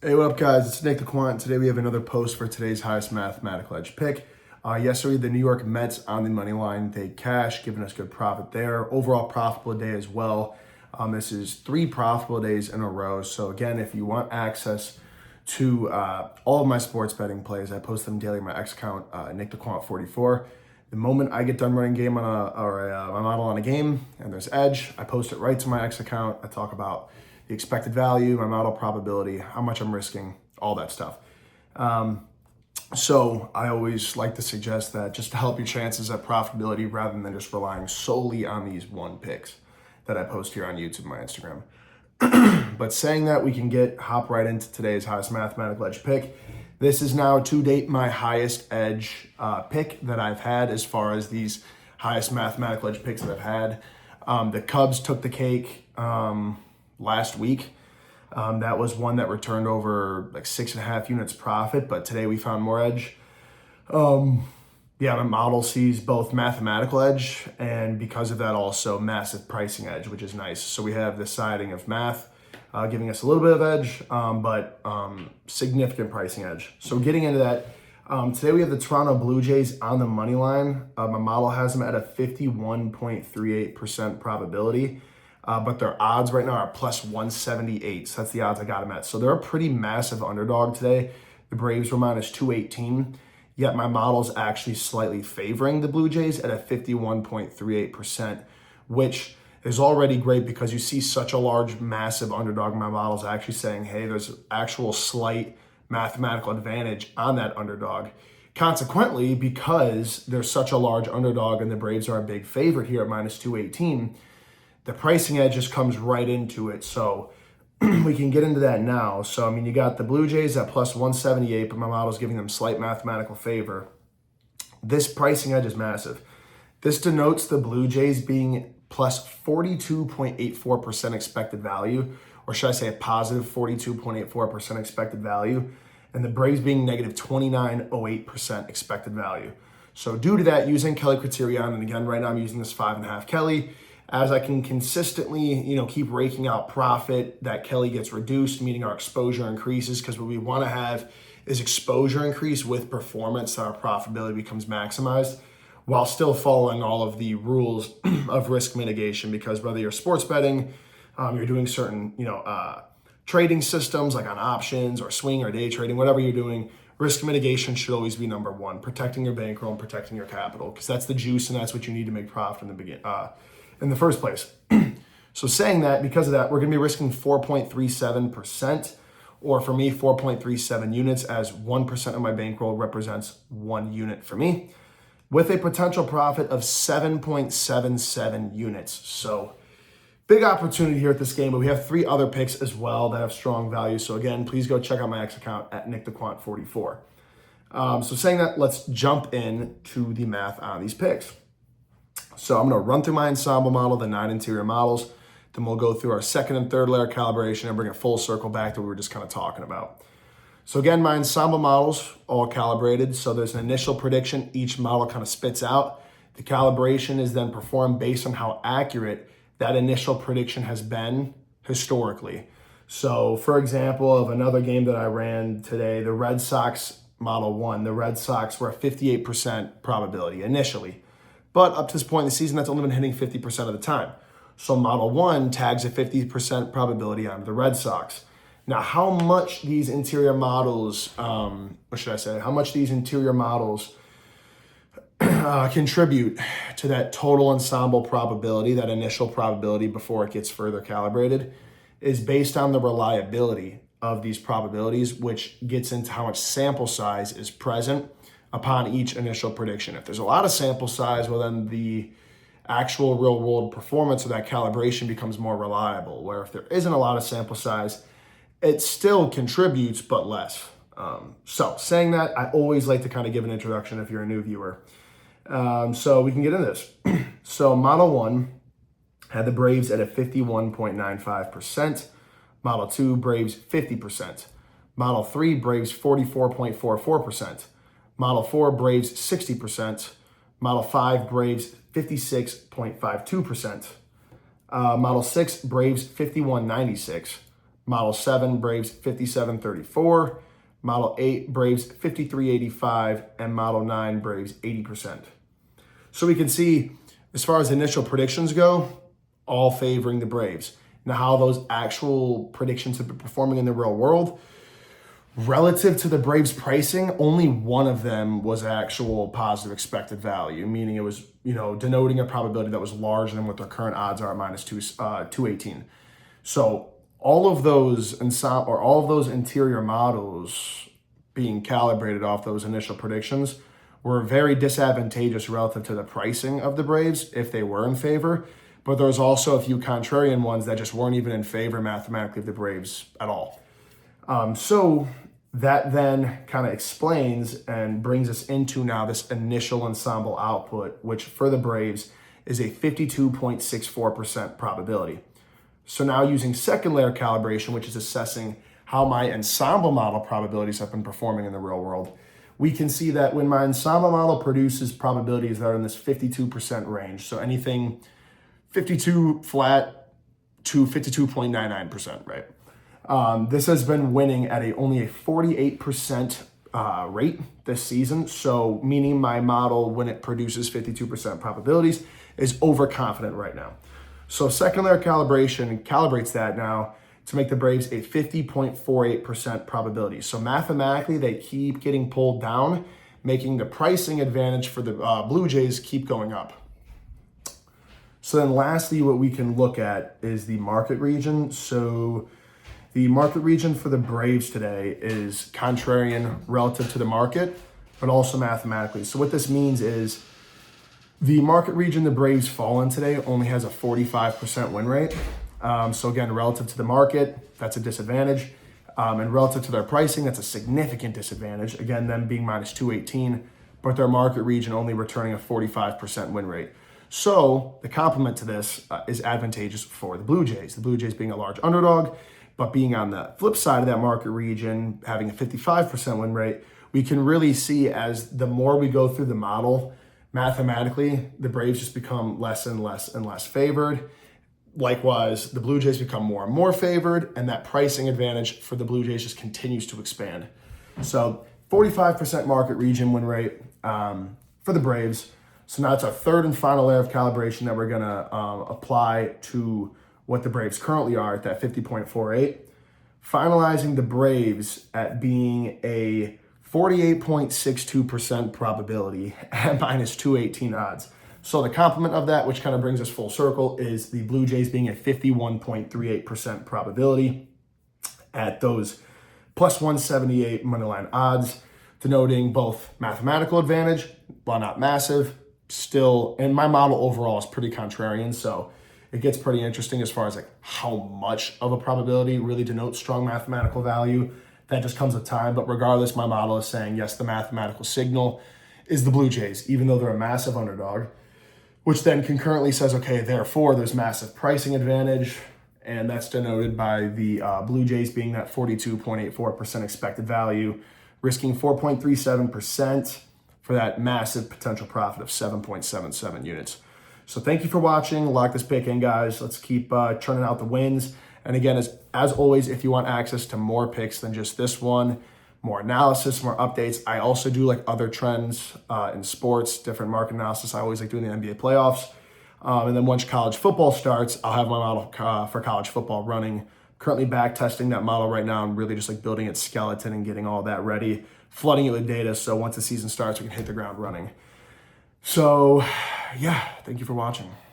Hey, what up, guys? It's Nick the Quant. Today we have another post for today's highest mathematical edge pick. Yesterday, the New York Mets on the money line, they cashed, giving us good profit there. Overall profitable day as well. This is 3 profitable days in a row. So again, if you want access to all of my sports betting plays, I post them daily on my X account, Nick the Quant 44. The moment I get done running game on my model on a game and there's edge, I post it right to my X account. I talk about the expected value, my model probability, how much I'm risking, all that stuff. So I always like to suggest that just to help your chances at profitability rather than just relying solely on these one picks that I post here on YouTube and my Instagram. But saying that, we can hop right into today's highest mathematical edge pick. This is now to date my highest edge pick that I've had as far as these highest mathematical edge picks that I've had. The Cubs took the cake last week. That was one that returned over like 6.5 units profit, but today we found more edge. My model sees both mathematical edge and because of that also massive pricing edge, which is nice. So we have the siding of math giving us a little bit of edge, but significant pricing edge. So getting into that, today we have the Toronto Blue Jays on the money line. My model has them at a 51.38% probability. But their odds right now are plus 178. So that's the odds I got them at. So they're a pretty massive underdog today. The Braves were minus 218. Yet my model's actually slightly favoring the Blue Jays at a 51.38%, which is already great because you see such a large, massive underdog. My model's actually saying, hey, there's actual slight mathematical advantage on that underdog. Consequently, because there's such a large underdog and the Braves are a big favorite here at minus 218, the pricing edge just comes right into it. So we can get into that now. So, you got the Blue Jays at plus 178, but my model's giving them slight mathematical favor. This pricing edge is massive. This denotes the Blue Jays being plus 42.84% expected value, or should I say a positive 42.84% expected value, and the Braves being negative 29.08% expected value. So due to that, using Kelly criterion, and again, right now I'm using this 5.5 Kelly, as I can consistently, keep raking out profit, that Kelly gets reduced, meaning our exposure increases, because what we want to have is exposure increase with performance, so our profitability becomes maximized, while still following all of the rules of risk mitigation, because whether you're sports betting, you're doing certain, trading systems like on options or swing or day trading, whatever you're doing, risk mitigation should always be number one, protecting your bankroll and protecting your capital, because that's the juice and that's what you need to make profit in the first place. So saying that, because of that, we're going to be risking 4.37%, or for me, 4.37 units, as 1% of my bankroll represents 1 unit for me, with a potential profit of 7.77 units. So big opportunity here at this game, but we have 3 other picks as well that have strong value. So again, please go check out my X account at NickTheQuant44. So saying that, let's jump in to the math on these picks. So I'm going to run through my ensemble model, the 9 interior models. Then we'll go through our second and third layer calibration and bring it full circle back to what we were just kind of talking about. So again, my ensemble models all calibrated. So there's an initial prediction each model kind of spits out. The calibration is then performed based on how accurate that initial prediction has been historically. So for example, of another game that I ran today, the Red Sox model 1, the Red Sox were a 58% probability initially. But up to this point in the season, that's only been hitting 50% of the time. So Model 1 tags a 50% probability onto the Red Sox. Now, how much these interior models, contribute to that total ensemble probability, that initial probability before it gets further calibrated, is based on the reliability of these probabilities, which gets into how much sample size is present upon each initial prediction. If there's a lot of sample size, well, then the actual real world performance of that calibration becomes more reliable, where if there isn't a lot of sample size, it still contributes, but less. So saying that, I always like to kind of give an introduction if you're a new viewer. So we can get into this. So Model 1 had the Braves at a 51.95%. Model 2, Braves 50%. Model 3, Braves 44.44%. Model 4, Braves 60%. Model 5, Braves 56.52%. Model 6, Braves 51.96. Model 7, Braves 57.34. Model 8, Braves 53.85. And Model 9, Braves 80%. So we can see, as far as initial predictions go, all favoring the Braves. Now, how those actual predictions have been performing in the real world, relative to the Braves pricing, only one of them was actual positive expected value, meaning it was, denoting a probability that was larger than what their current odds are at minus 218. So all of those interior models being calibrated off those initial predictions were very disadvantageous relative to the pricing of the Braves if they were in favor. But there was also a few contrarian ones that just weren't even in favor mathematically of the Braves at all. So that then kind of explains and brings us into now this initial ensemble output, which for the Braves is a 52.64% probability. So now using second layer calibration, which is assessing how my ensemble model probabilities have been performing in the real world, we can see that when my ensemble model produces probabilities that are in this 52% range, so anything 52 flat to 52.99%, right? This has been winning at only a 48% rate this season. So meaning my model, when it produces 52% probabilities, is overconfident right now. So second layer calibration calibrates that now to make the Braves a 50.48% probability. So mathematically, they keep getting pulled down, making the pricing advantage for the Blue Jays keep going up. So then lastly, what we can look at is the market region. So the market region for the Braves today is contrarian relative to the market, but also mathematically. So what this means is the market region the Braves fall in today only has a 45% win rate. So again, relative to the market, that's a disadvantage. And relative to their pricing, that's a significant disadvantage. Again, them being minus 218, but their market region only returning a 45% win rate. So the complement to this is advantageous for the Blue Jays. The Blue Jays being a large underdog, but being on the flip side of that market region, having a 55% win rate, we can really see as the more we go through the model, mathematically, the Braves just become less and less and less favored. Likewise, the Blue Jays become more and more favored, and that pricing advantage for the Blue Jays just continues to expand. So 45% market region win rate for the Braves. So now it's our third and final layer of calibration that we're gonna apply to what the Braves currently are at that 50.48. Finalizing the Braves at being a 48.62% probability at minus 218 odds. So the complement of that, which kind of brings us full circle, is the Blue Jays being a 51.38% probability at those plus 178 moneyline odds, denoting both mathematical advantage, while not massive, still, and my model overall is pretty contrarian, so it gets pretty interesting as far as like how much of a probability really denotes strong mathematical value. That just comes with time, but regardless, my model is saying, yes, the mathematical signal is the Blue Jays, even though they're a massive underdog, which then concurrently says, okay, therefore there's massive pricing advantage, and that's denoted by the Blue Jays being that 42.84% expected value, risking 4.37% for that massive potential profit of 7.77 units. So thank you for watching. Lock this pick in, guys. Let's keep churning out the wins. And again, as always, if you want access to more picks than just this one, more analysis, more updates, I also do like other trends in sports, different market analysis. I always like doing the NBA playoffs. And then once college football starts, I'll have my model for college football running. Currently back testing that model right now and really just like building its skeleton and getting all that ready, flooding it with data. So once the season starts, we can hit the ground running. So yeah, thank you for watching.